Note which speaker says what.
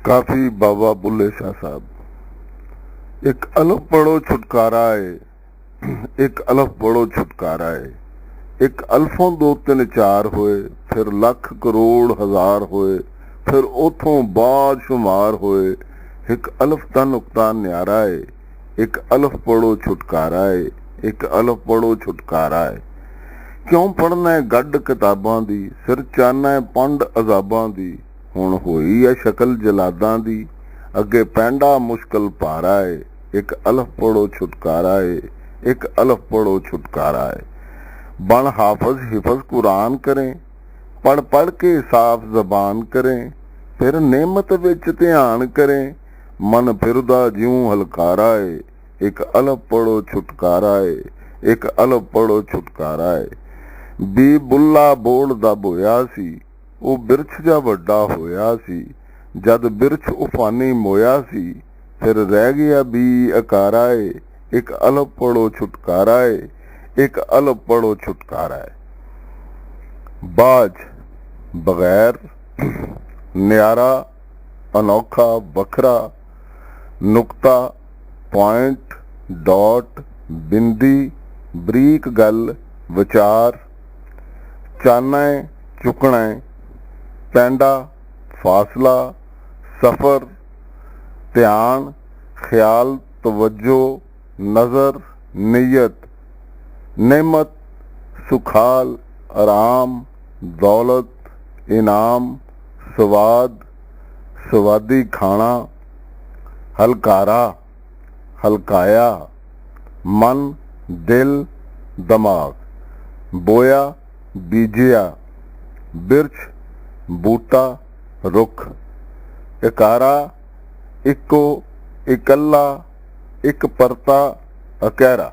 Speaker 1: काफी बाबा बुल्ले शाह साहब। एक अलफ पढ़ो छुटकारा है, एक अलफ पढ़ो छुटकारा है। एक अल्फों दो तीन चार होए, फिर लख करोड़ हजार होए, फिर उथों बाद शुमार होए। एक अलफ दा नुक्ता न्यारा है, एक अलफ पढ़ो छुटकारा है, एक अलफ पढ़ो छुटकारा है। क्यों पढ़ना है गड्ड किताबां दी, सिर चाहना है पंड अजाबां दी। हुण होई है शक्ल जलादां दी, अगे पैंडा मुश्किल पारा है। एक अलफ पढ़ो छुटकारा है, एक अलफ पढ़ो छुटकारा है। बन हाफज हिफज कुरान करें, पढ़ पढ़ के साफ जबान करें, फिर नेमत विच ध्यान करें। मन फिरदा ज्यों हलकारा है, एक अलफ पढ़ो छुटकारा है, एक अलफ पढ़ो छुटकारा है। बी बुल्ला बोल दा बोया सी, ਉਹ ਬਿਰਛ ਜਾ ਵੱਡਾ ਹੋਇਆ ਸੀ। ਜਦ ਬਿਰਛ ਉਫਾਨੀ ਮੋਇਆ ਸੀ, ਫਿਰ ਰਹਿ ਗਿਆ ਵੀ ਅਕਾਰਾ ਏ। ਇੱਕ ਅਲਫ ਪੜੋ ਛੁਟਕਾਰਾ ਏ, ਇੱਕ ਅਲਫ ਪੜੋ ਛੁਟਕਾਰਾ ਏ। ਬਾਜ ਬਗੈਰ, ਨਿਆਰਾ, ਅਨੋਖਾ, ਵੱਖਰਾ। ਨੁਕਤਾ, ਪੁਆਇੰਟ, ਡਾਟ, ਬਿੰਦੀ, ਬਰੀਕ ਗੱਲ, ਵਿਚਾਰ। ਚਾਨਣਾ ਹੈ, ਚੁੱਕਣਾ ਹੈ। पैंडा, फासला, सफर, ध्यान, ख्याल, तवज्जो, नजर, नीयत। नेमत, सुखाल, आराम, दौलत, इनाम, स्वाद, स्वादी खाना। हलकारा, हलकाया। मन, दिल, दिमाग। बोया, बीजिया। बिरछ, बूटा, रुख। इकारा, इको, इकल्ला, एक परता, अकैरा।